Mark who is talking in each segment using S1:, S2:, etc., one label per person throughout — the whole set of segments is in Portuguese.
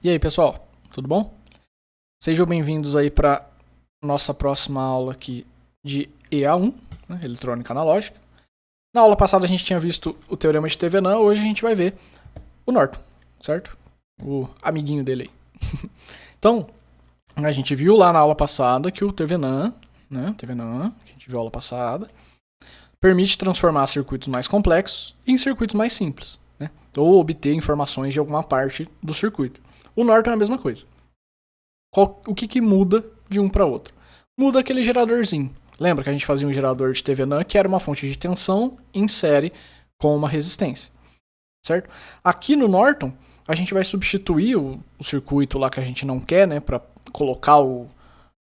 S1: E aí, pessoal, tudo bom? Sejam bem-vindos aí para nossa próxima aula aqui de EA1, né, Eletrônica Analógica. Na aula passada a gente tinha visto o teorema de Thevenin, hoje a gente vai ver o Norton, certo? O amiguinho dele aí. Então, a gente viu lá na aula passada que o Thevenin, que a gente viu na aula passada, permite transformar circuitos mais complexos em circuitos mais simples, né? Ou obter informações de alguma parte do circuito. O Norton é a mesma coisa. O que muda de um para outro? Muda aquele geradorzinho. Lembra que a gente fazia um gerador de Thevenin que era uma fonte de tensão em série com uma resistência, certo? Aqui no Norton, a gente vai substituir o circuito lá que a gente não quer, né, para colocar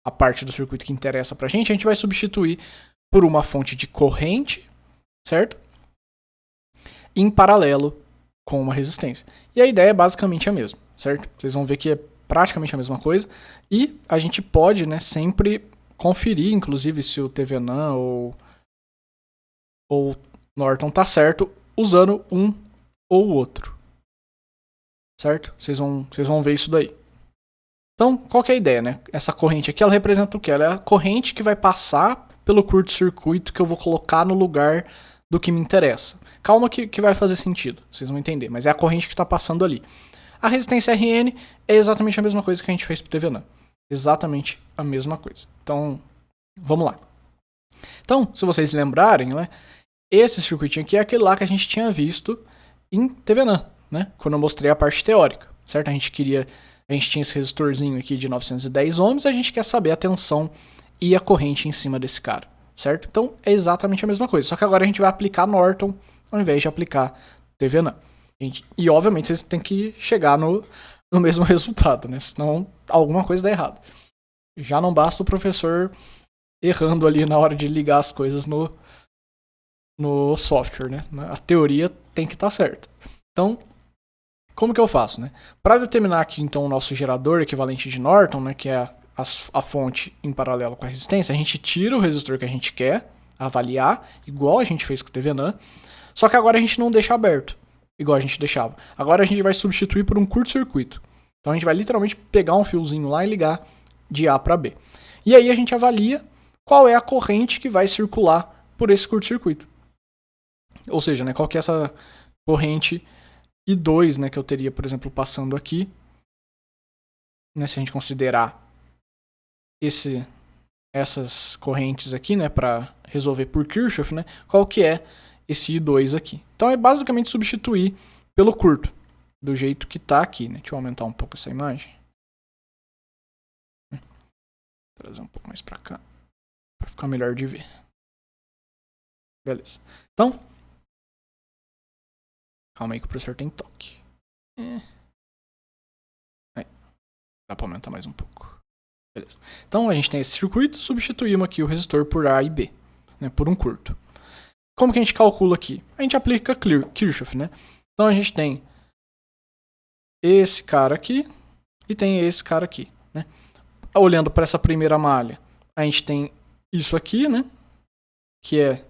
S1: a parte do circuito que interessa pra gente, a gente vai substituir por uma fonte de corrente, certo? Em paralelo com uma resistência. E a ideia é basicamente a mesma, certo? Vocês vão ver que é praticamente a mesma coisa. E a gente pode, né, sempre conferir, inclusive, se o Thevenin ou Norton tá certo, usando um ou o outro. Certo? Vocês vão ver isso daí. Então, qual que é a ideia, né? Essa corrente aqui, ela representa o quê? Ela é a corrente que vai passar pelo curto-circuito que eu vou colocar no lugar do que me interessa. Calma que vai fazer sentido, vocês vão entender, mas é a corrente que está passando ali. A resistência RN é exatamente a mesma coisa que a gente fez para o Thevenin. Exatamente a mesma coisa. Então, vamos lá. Então, se vocês lembrarem, né, esse circuitinho aqui é aquele lá que a gente tinha visto em Thevenin, né, quando eu mostrei a parte teórica, certo? A gente tinha esse resistorzinho aqui de 910 ohms e a gente quer saber a tensão e a corrente em cima desse cara, certo? Então, é exatamente a mesma coisa, só que agora a gente vai aplicar Norton ao invés de aplicar Thevenin. E, obviamente, vocês têm que chegar no mesmo resultado, né? Senão alguma coisa dá errado. Já não basta o professor errando ali na hora de ligar as coisas no software, né? A teoria tem que estar certa. Então, como que eu faço, né? Para determinar aqui, então, o nosso gerador equivalente de Norton, né, que é a fonte em paralelo com a resistência, a gente tira o resistor que a gente quer avaliar, igual a gente fez com o Thevenin, só que agora a gente não deixa aberto, igual a gente deixava. Agora a gente vai substituir por um curto-circuito. Então a gente vai literalmente pegar um fiozinho lá e ligar de A para B. E aí a gente avalia qual é a corrente que vai circular por esse curto-circuito. Ou seja, né, qual que é essa corrente I2, né, que eu teria, por exemplo, passando aqui. Né, se a gente considerar essas correntes aqui, né, para resolver por Kirchhoff, né, qual que é esse I2 aqui. Então é basicamente substituir pelo curto, do jeito que está aqui, né? Deixa eu aumentar um pouco essa imagem. Trazer um pouco mais para cá, para ficar melhor de ver. Beleza. Então, calma aí que o professor tem toque. Aí, dá para aumentar mais um pouco. Beleza. Então a gente tem esse circuito, substituímos aqui o resistor por A e B, né, por um curto. Como que a gente calcula aqui? A gente aplica Kirchhoff, né? Então a gente tem esse cara aqui e tem esse cara aqui, né? Olhando para essa primeira malha, a gente tem isso aqui, né? Que é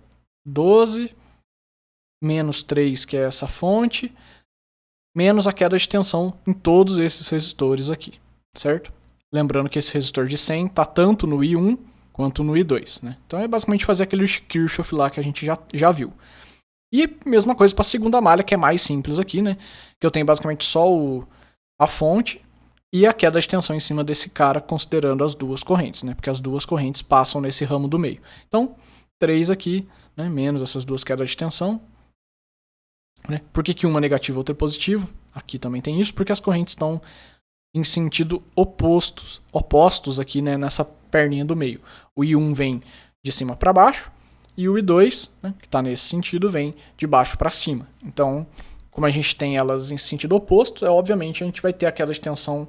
S1: 12 menos 3, que é essa fonte, menos a queda de tensão em todos esses resistores aqui, certo? Lembrando que esse resistor de 100 está tanto no I1 quanto no I2, né? Então é basicamente fazer aquele Kirchhoff lá que a gente já viu. E mesma coisa para a segunda malha, que é mais simples aqui, né? Que eu tenho basicamente só a fonte e a queda de tensão em cima desse cara, considerando as duas correntes, né? Porque as duas correntes passam nesse ramo do meio. Então, 3 aqui, né? Menos essas duas quedas de tensão. Né? Por que uma é negativa e outra é positiva? Aqui também tem isso, porque as correntes estão em sentido opostos aqui, né, nessa perninha do meio. O I1 vem de cima para baixo e o I2, né, que está nesse sentido, vem de baixo para cima. Então, como a gente tem elas em sentido oposto, obviamente a gente vai ter a queda de tensão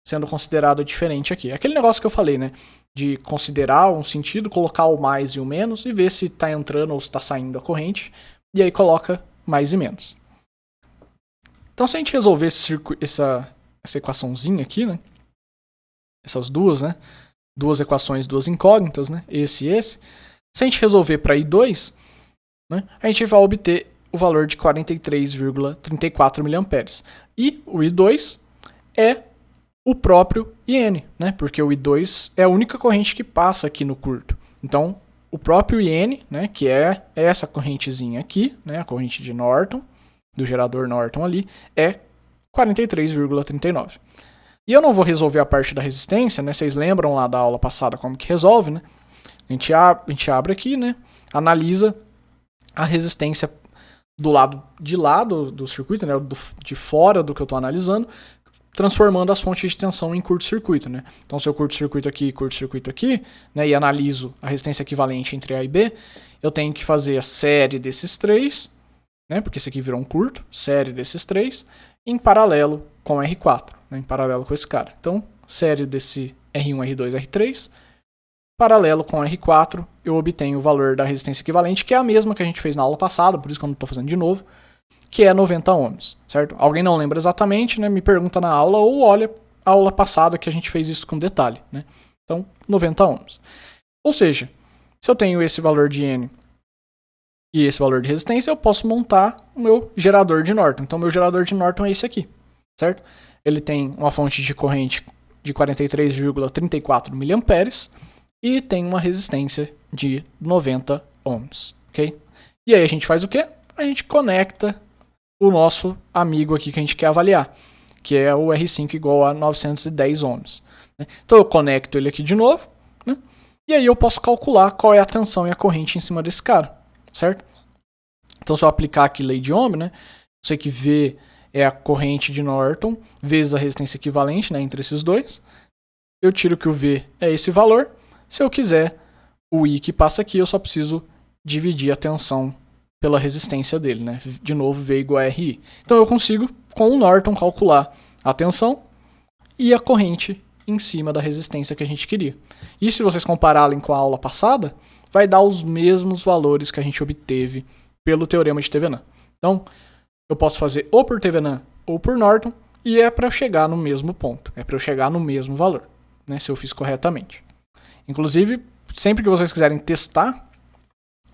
S1: sendo considerada diferente aqui. É aquele negócio que eu falei, né, de considerar um sentido, colocar o mais e o menos e ver se está entrando ou se está saindo a corrente, e aí coloca mais e menos. Então, se a gente resolver essa equaçãozinha aqui, né? Essas duas, né? Duas equações, duas incógnitas, né? Esse e esse. Se a gente resolver para I2, né? A gente vai obter o valor de 43,34 mA. E o I2 é o próprio IN, né? Porque o I2 é a única corrente que passa aqui no curto. Então, o próprio IN, né, que é essa correntezinha aqui, né, a corrente de Norton, do gerador Norton ali, é 43,39. E eu não vou resolver a parte da resistência, né? Vocês lembram lá da aula passada como que resolve, né? A gente abre aqui, né? Analisa a resistência do lado de lá do circuito, né? De fora do que eu estou analisando, transformando as fontes de tensão em curto-circuito, né? Então, se eu curto-circuito aqui, né? E analiso a resistência equivalente entre A e B, eu tenho que fazer a série desses três, né? Porque esse aqui virou um curto, série desses três, em paralelo com R4, né? Em paralelo com esse cara. Então, série desse R1, R2, R3, paralelo com R4, eu obtenho o valor da resistência equivalente, que é a mesma que a gente fez na aula passada, por isso que eu não estou fazendo de novo, que é 90 ohms, certo? Alguém não lembra exatamente, né? Me pergunta na aula ou olha a aula passada que a gente fez isso com detalhe, né? Então, 90 ohms. Ou seja, se eu tenho esse valor de N e esse valor de resistência, eu posso montar o meu gerador de Norton. Então, meu gerador de Norton é esse aqui, certo? Ele tem uma fonte de corrente de 43,34 mA e tem uma resistência de 90 ohms, ok? E aí a gente faz o quê? A gente conecta o nosso amigo aqui que a gente quer avaliar, que é o R5 igual a 910 ohms. Né? Então eu conecto ele aqui de novo, né? E aí eu posso calcular qual é a tensão e a corrente em cima desse cara, certo? Então se eu aplicar aqui lei de Ohm, né? Eu sei que V é a corrente de Norton vezes a resistência equivalente, né, entre esses dois. Eu tiro que o V é esse valor. Se eu quiser o I que passa aqui, eu só preciso dividir a tensão pela resistência dele, né? De novo, V igual a RI. Então eu consigo, com o Norton, calcular a tensão e a corrente em cima da resistência que a gente queria. E se vocês compararem com a aula passada, vai dar os mesmos valores que a gente obteve pelo teorema de Thevenin. Então, eu posso fazer ou por Thevenin ou por Norton, e é para eu chegar no mesmo ponto. É para eu chegar no mesmo valor, né? Se eu fiz corretamente. Inclusive, sempre que vocês quiserem testar,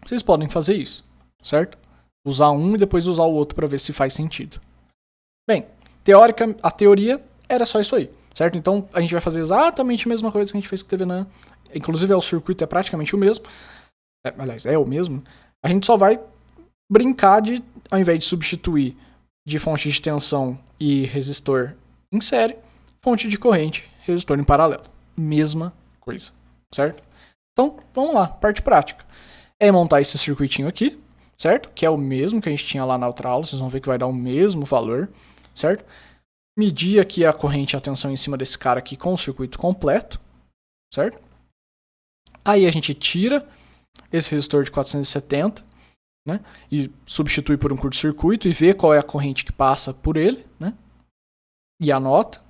S1: vocês podem fazer isso, certo? Usar um e depois usar o outro para ver se faz sentido. Bem, a teoria era só isso aí, certo? Então, a gente vai fazer exatamente a mesma coisa que a gente fez com o Thevenin. Inclusive, o circuito é praticamente o mesmo. Aliás, é o mesmo. A gente só vai brincar de, ao invés de substituir de fonte de tensão e resistor em série, fonte de corrente, resistor em paralelo. Mesma coisa, certo? Então, vamos lá, parte prática. É montar esse circuitinho aqui, certo? Que é o mesmo que a gente tinha lá na outra aula, vocês vão ver que vai dar o mesmo valor, certo? Medir aqui a corrente e a tensão em cima desse cara aqui com o circuito completo, certo? Aí a gente tira esse resistor de 470, né? E substitui por um curto-circuito e vê qual é a corrente que passa por ele, né? E anota.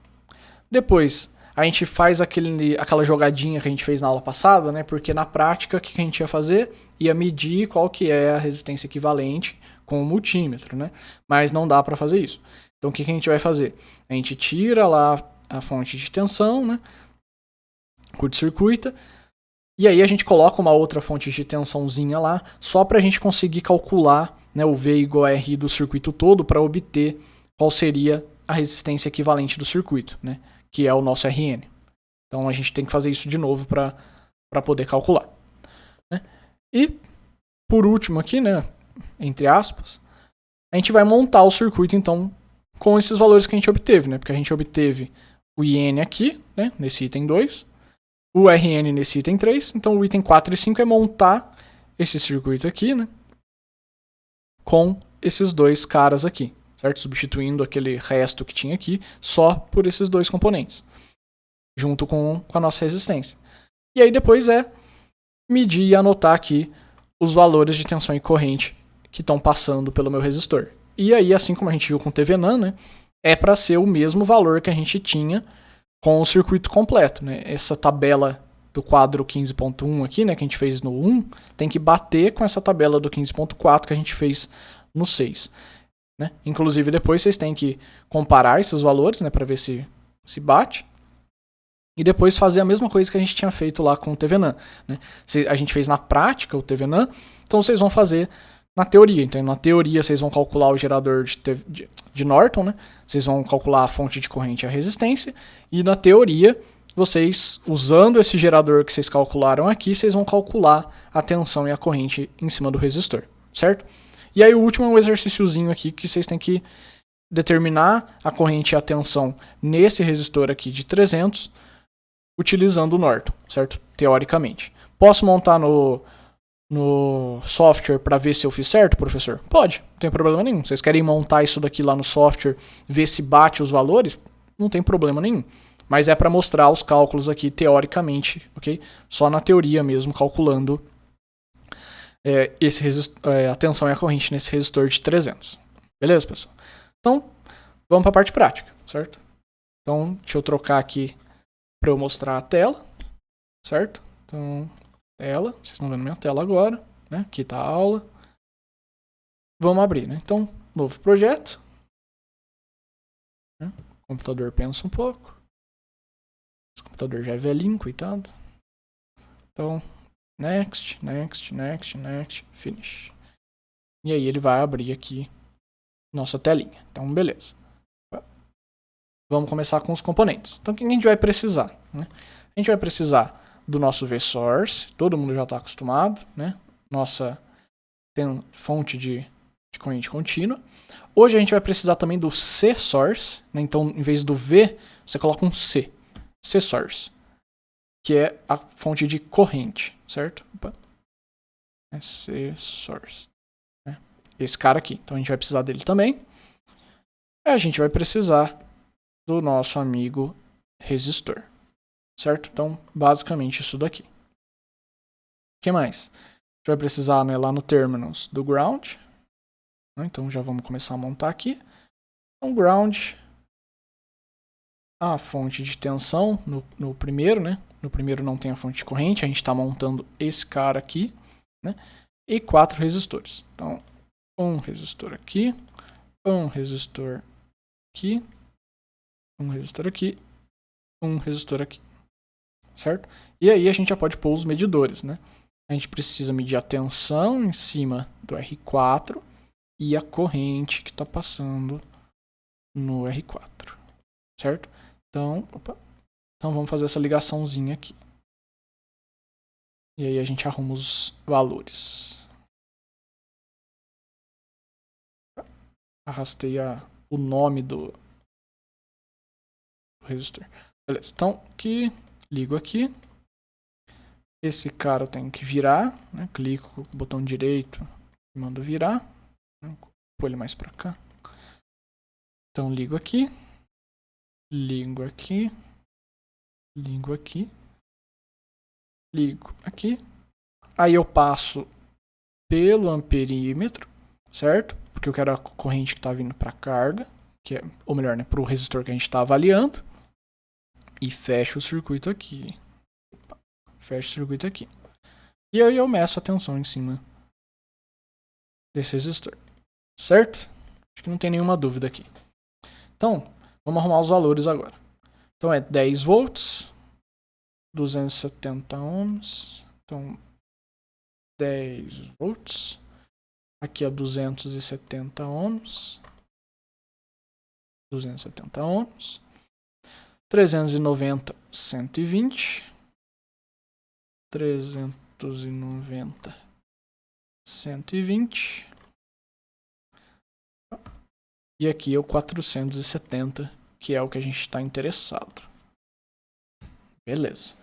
S1: Depois a gente faz aquela jogadinha que a gente fez na aula passada, né? Porque na prática o que a gente ia fazer? Ia medir qual que é a resistência equivalente com o multímetro, né? Mas não dá para fazer isso. Então o que a gente vai fazer? A gente tira lá a fonte de tensão, né? Curto-circuita. E aí a gente coloca uma outra fonte de tensãozinha lá, só para a gente conseguir calcular, né, o V igual a RI do circuito todo para obter qual seria a resistência equivalente do circuito, né, que é o nosso RN. Então a gente tem que fazer isso de novo para poder calcular. Né? E por último aqui, né, entre aspas, a gente vai montar o circuito então com esses valores que a gente obteve, né, porque a gente obteve o IN aqui, né, nesse item 2, o RN nesse item 3, então o item 4 e 5 é montar esse circuito aqui, né, com esses dois caras aqui, certo? Substituindo aquele resto que tinha aqui só por esses dois componentes, junto com a nossa resistência. E aí depois é medir e anotar aqui os valores de tensão e corrente que estão passando pelo meu resistor. E aí, assim como a gente viu com o Thevenin, né, é para ser o mesmo valor que a gente tinha com o circuito completo, né? Essa tabela do quadro 15.1 aqui, né, que a gente fez no 1, tem que bater com essa tabela do 15.4 que a gente fez no 6. Né? Inclusive, depois vocês têm que comparar esses valores, né, para ver se bate. E depois fazer a mesma coisa que a gente tinha feito lá com o Thevenin. Né? A gente fez na prática o Thevenin, então vocês vão fazer na teoria. Então, na teoria, vocês vão calcular o gerador de Norton, né? Vocês vão calcular a fonte de corrente e a resistência. E na teoria, vocês, usando esse gerador que vocês calcularam aqui, vocês vão calcular a tensão e a corrente em cima do resistor, certo? E aí o último é um exercíciozinho aqui que vocês têm que determinar a corrente e a tensão nesse resistor aqui de 300, utilizando o Norton, certo? Teoricamente. Posso montar no software para ver se eu fiz certo, professor? Pode, não tem problema nenhum. Vocês querem montar isso daqui lá no software, ver se bate os valores? Não tem problema nenhum. Mas é para mostrar os cálculos aqui teoricamente, ok? Só na teoria mesmo, calculando a tensão e a corrente nesse resistor de 300. Beleza, pessoal? Então, vamos para a parte prática, certo? Então, deixa eu trocar aqui para eu mostrar a tela, certo? Então, tela, vocês estão vendo minha tela agora, né? Aqui está a aula. Vamos abrir, né? Então, novo projeto. Né? O computador pensa um pouco. Esse computador já é velhinho, coitado. Então, next, next, next, next, finish. E aí ele vai abrir aqui nossa telinha. Então, beleza. Vamos começar com os componentes. Então, o que a gente vai precisar? Né? A gente vai precisar do nosso vSource, todo mundo já está acostumado, né? Nossa fonte de corrente contínua. Hoje a gente vai precisar também do C-Source, né? Então, em vez do V, você coloca um C. C-Source, que é a fonte de corrente, certo? Opa. É C-Source. Né? Esse cara aqui. Então, a gente vai precisar dele também. E a gente vai precisar do nosso amigo resistor. Certo? Então, basicamente isso daqui. O que mais? A gente vai precisar, né, lá no terminals do ground. Então, já vamos começar a montar aqui. Então, ground, a fonte de tensão no primeiro, né? No primeiro não tem a fonte de corrente, a gente está montando esse cara aqui, né? E 4 resistores. Então, um resistor aqui, um resistor aqui, um resistor aqui, um resistor aqui. Certo? E aí a gente já pode pôr os medidores, né? A gente precisa medir a tensão em cima do R4 e a corrente que está passando no R4, certo? Então, vamos fazer essa ligaçãozinha aqui. E aí a gente arruma os valores. Arrastei o nome do resistor. Beleza, então aqui... Ligo aqui. Esse cara eu tenho que virar, né? Clico com o botão direito e mando virar. Vou ele mais para cá. Então ligo aqui. Ligo aqui. Ligo aqui. Ligo aqui. Aí eu passo pelo amperímetro, certo? Porque eu quero a corrente que está vindo para a carga, que é, ou melhor, né, para o resistor que a gente está avaliando. E fecho o circuito aqui. Fecho o circuito aqui. E aí eu meço a tensão em cima desse resistor. Certo? Acho que não tem nenhuma dúvida aqui. Então, vamos arrumar os valores agora. Então é 10 volts, 270 ohms. Então, 10 volts. Aqui é 270 ohms. 270 ohms. 390, 120. 390, 120. E aqui é o 470, que é o que a gente está interessado. Beleza.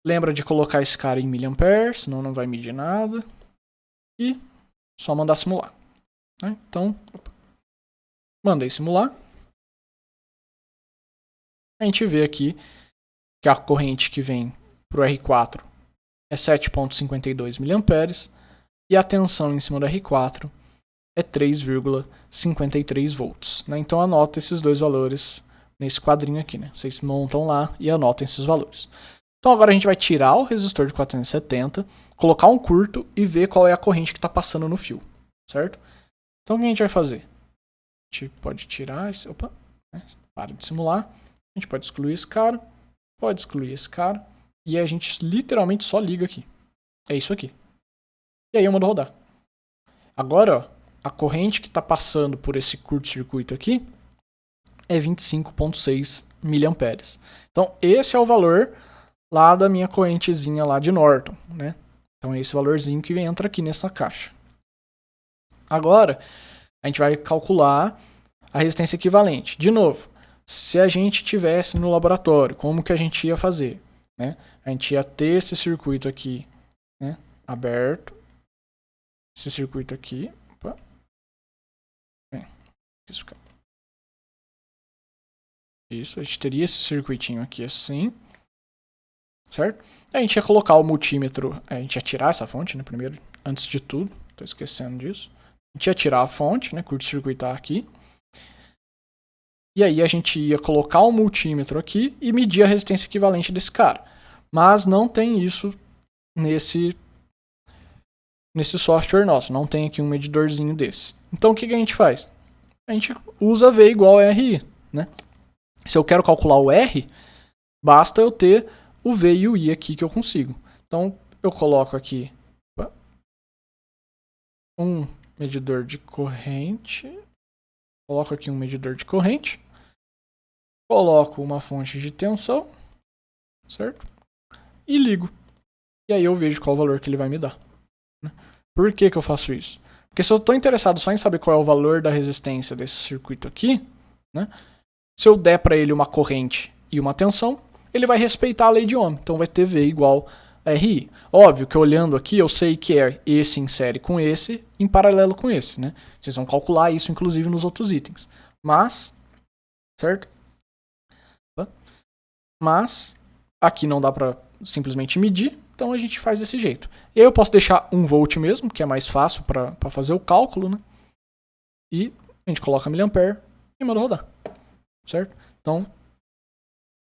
S1: Lembra de colocar esse cara em mA, senão não vai medir nada. E só mandar simular. Né? Então, mandei simular. A gente vê aqui que a corrente que vem para o R4 é 7,52 mA e a tensão em cima do R4 é 3,53 volts. Né? Então anota esses dois valores nesse quadrinho aqui. Né? Vocês montam lá e anotem esses valores. Então agora a gente vai tirar o resistor de 470, colocar um curto e ver qual é a corrente que está passando no fio. Certo? Então o que a gente vai fazer? A gente pode tirar esse... Opa! Né? Para de simular. A gente pode excluir esse cara. Pode excluir esse cara. E a gente literalmente só liga aqui. É isso aqui. E aí eu mando rodar. Agora, ó, a corrente que está passando por esse curto-circuito aqui é 25,6 mA. Então, esse é o valor lá da minha correntezinha lá de Norton, né? Então, é esse valorzinho que entra aqui nessa caixa. Agora, a gente vai calcular a resistência equivalente. De novo, se a gente tivesse no laboratório, como que a gente ia fazer? Né? A gente ia ter esse circuito aqui, né, aberto. Esse circuito aqui. Opa. Bem, isso, a gente teria esse circuitinho aqui assim. Certo? A gente ia colocar o multímetro, a gente ia tirar essa fonte, né, primeiro, antes de tudo. Tô esquecendo disso. A gente ia tirar a fonte, né, curto-circuitar aqui. E aí a gente ia colocar o multímetro aqui e medir a resistência equivalente desse cara. Mas não tem isso nesse software nosso. Não tem aqui um medidorzinho desse. Então o que a gente faz? A gente usa V igual a RI. Né? Se eu quero calcular o R, basta eu ter o V e o I aqui que eu consigo. Então eu coloco aqui um medidor de corrente. Coloco aqui um medidor de corrente. Coloco uma fonte de tensão, certo? E ligo. E aí eu vejo qual o valor que ele vai me dar. Por que eu faço isso? Porque se eu estou interessado só em saber qual é o valor da resistência desse circuito aqui, né? Se eu der para ele uma corrente e uma tensão, ele vai respeitar a lei de Ohm. Então vai ter V igual a RI. Óbvio que olhando aqui eu sei que é esse em série com esse em paralelo com esse, né? Vocês vão calcular isso inclusive nos outros itens. Mas, certo? Mas aqui não dá para simplesmente medir, então a gente faz desse jeito. E aí eu posso deixar 1 volt mesmo, que é mais fácil para fazer o cálculo, né? E a gente coloca miliampere e manda rodar, certo? Então,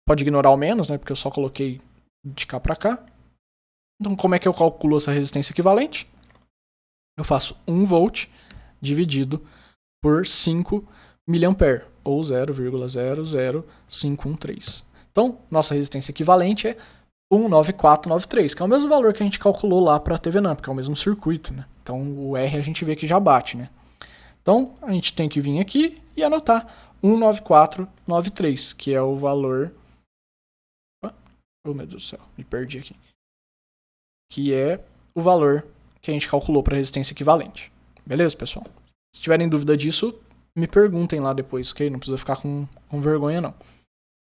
S1: pode ignorar o menos, né? Porque eu só coloquei de cá para cá. Então, como é que eu calculo essa resistência equivalente? Eu faço 1 volt dividido por 5 miliampere, ou 0,00513. Então, nossa resistência equivalente é 19493, que é o mesmo valor que a gente calculou lá para a TVNAM, porque é o mesmo circuito, né? Então, o R a gente vê que já bate, né? Então, a gente tem que vir aqui e anotar 19493, que é o valor... Oh, meu Deus do céu, me perdi aqui. Que é o valor que a gente calculou para a resistência equivalente. Beleza, pessoal? Se tiverem dúvida disso, me perguntem lá depois, ok? Não precisa ficar com vergonha, não.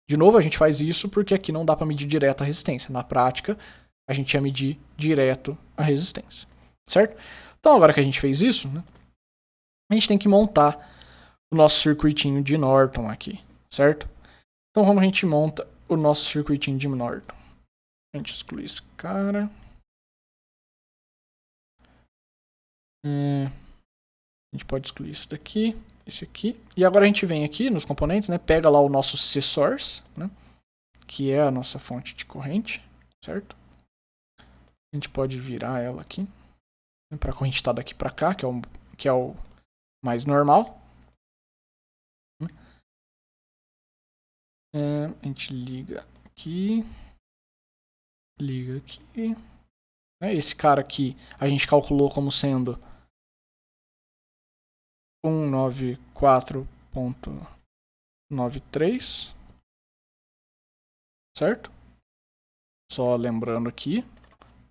S1: De novo, a gente faz isso porque aqui não dá para medir direto a resistência. Na prática, a gente ia medir direto a resistência, certo? Então, agora que a gente fez isso, né, a gente tem que montar o nosso circuitinho de Norton aqui, certo? Então, como a gente monta o nosso circuitinho de Norton? A gente exclui esse cara. A gente pode excluir esse daqui, esse aqui. E agora a gente vem aqui nos componentes, né? Pega lá o nosso C-source, né? Que é a nossa fonte de corrente, certo? A gente pode virar ela aqui, né, para a corrente estar daqui para cá, que é o mais normal. A gente liga aqui. Liga aqui. Esse cara aqui a gente calculou como sendo 194.93, certo? Só lembrando aqui,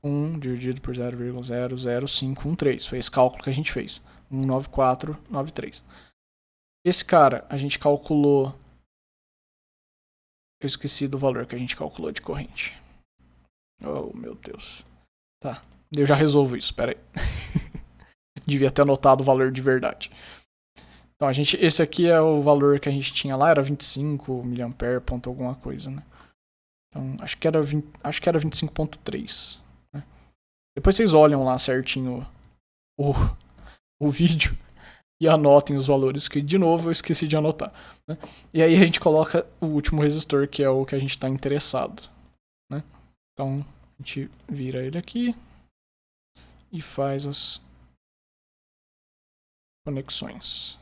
S1: 1 dividido por 0,00513, foi esse cálculo que a gente fez, 19493. Esse cara a gente calculou, eu esqueci do valor que a gente calculou de corrente. Oh, meu Deus. Tá, eu já resolvo isso, pera aí. Devia ter anotado o valor de verdade. Então, esse aqui é o valor que a gente tinha lá, era 25 mA, ponto alguma coisa, né? Então, acho que era 25.3. Né? Depois vocês olham lá certinho o vídeo e anotem os valores, que de novo eu esqueci de anotar. Né? E aí a gente coloca o último resistor, que é o que a gente está interessado. Né? Então, a gente vira ele aqui e faz as conexões.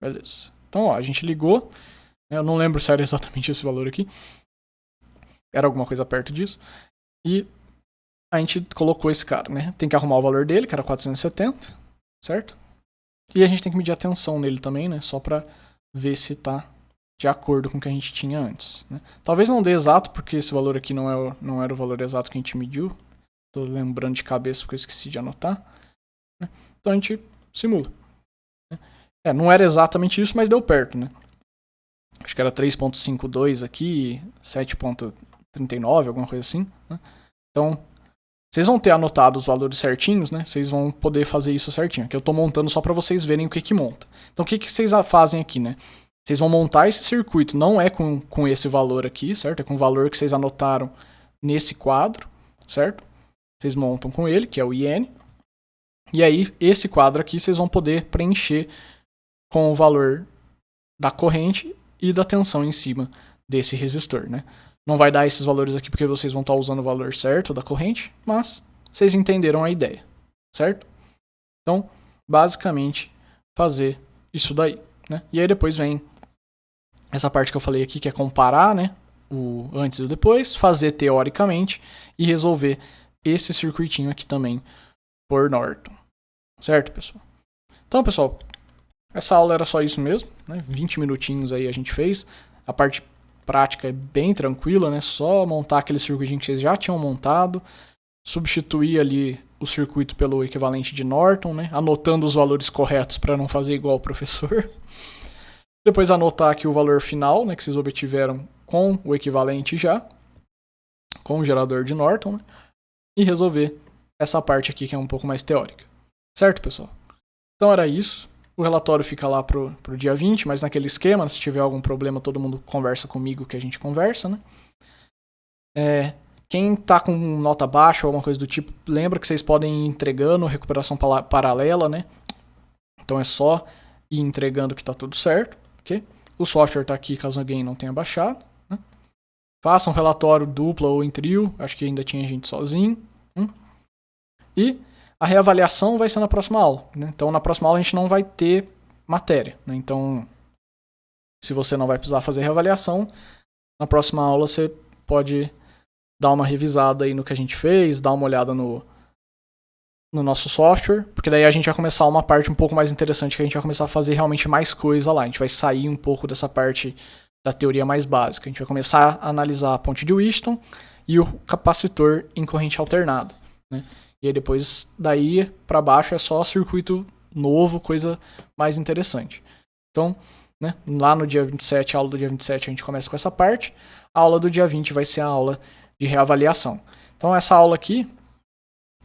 S1: Beleza. Então, ó, a gente ligou. Eu não lembro se era exatamente esse valor aqui. Era alguma coisa perto disso. E a gente colocou esse cara, né? Tem que arrumar o valor dele, que era 470, certo? E a gente tem que medir a tensão nele também, né? Só para ver se tá de acordo com o que a gente tinha antes, né? Talvez não dê exato, porque esse valor aqui não era o valor exato que a gente mediu. Tô lembrando de cabeça porque eu esqueci de anotar, né? Então a gente simula, né? Não era exatamente isso, mas deu perto, né? Acho que era 3.52 aqui, 7.39, alguma coisa assim, né? Então, vocês vão ter anotado os valores certinhos, né? Vocês vão poder fazer isso certinho. Aqui eu estou montando só para vocês verem o que monta. Então, o que vocês fazem aqui, né? Vocês vão montar esse circuito, não é com esse valor aqui, certo? É com o valor que vocês anotaram nesse quadro, certo? Vocês montam com ele, que é o IN. E aí, esse quadro aqui, vocês vão poder preencher com o valor da corrente e da tensão em cima desse resistor, né? Não vai dar esses valores aqui porque vocês vão estar usando o valor certo da corrente, mas vocês entenderam a ideia, certo? Então, basicamente, fazer isso daí, né? E aí depois vem essa parte que eu falei aqui, que é comparar, né, o antes e o depois, fazer teoricamente e resolver esse circuitinho aqui também por Norton, certo, pessoal? Então, pessoal, essa aula era só isso mesmo, né? 20 minutinhos aí a gente fez. A parte prática é bem tranquila, né? Só montar aquele circuitinho que vocês já tinham montado, substituir ali o circuito pelo equivalente de Norton, né? Anotando os valores corretos para não fazer igual o professor. Depois anotar aqui o valor final, né, que vocês obtiveram com o equivalente já, com o gerador de Norton, né? E resolver essa parte aqui que é um pouco mais teórica. Certo, pessoal? Então era isso. O relatório fica lá pro dia 20, mas naquele esquema, se tiver algum problema, todo mundo conversa comigo que a gente conversa, né? Quem tá com nota baixa ou alguma coisa do tipo, lembra que vocês podem ir entregando recuperação paralela, né? Então é só ir entregando que tá tudo certo, ok? O software tá aqui caso alguém não tenha baixado, né? Faça um relatório dupla ou em trio, acho que ainda tinha gente sozinho. E a reavaliação vai ser na próxima aula, né? Então, na próxima aula a gente não vai ter matéria, né? Então, se você não vai precisar fazer reavaliação, na próxima aula você pode dar uma revisada aí no que a gente fez, dar uma olhada no nosso software, porque daí a gente vai começar uma parte um pouco mais interessante, que a gente vai começar a fazer realmente mais coisa lá. A gente vai sair um pouco dessa parte da teoria mais básica. A gente vai começar a analisar a ponte de Wheaton e o capacitor em corrente alternada, né? E aí depois daí para baixo é só circuito novo, coisa mais interessante. Então, né, lá no dia 27, a aula do dia 27 a gente começa com essa parte. A aula do dia 20 vai ser a aula de reavaliação. Então essa aula aqui,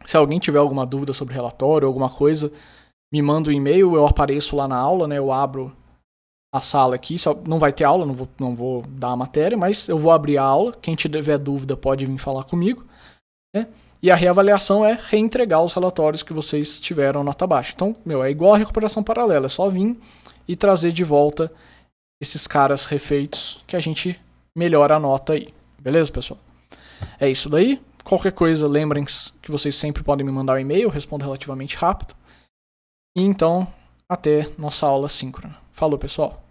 S1: se alguém tiver alguma dúvida sobre relatório ou alguma coisa, me manda um e-mail, eu apareço lá na aula, né, eu abro a sala aqui, não vai ter aula, não vou dar a matéria, mas eu vou abrir a aula, quem tiver dúvida pode vir falar comigo, né? E a reavaliação é reentregar os relatórios que vocês tiveram nota baixa. Então, é igual a recuperação paralela, é só vir e trazer de volta esses caras refeitos que a gente melhora a nota aí. Beleza, pessoal? É isso daí. Qualquer coisa, lembrem que vocês sempre podem me mandar um e-mail, eu respondo relativamente rápido. E então, até nossa aula síncrona. Falou, pessoal!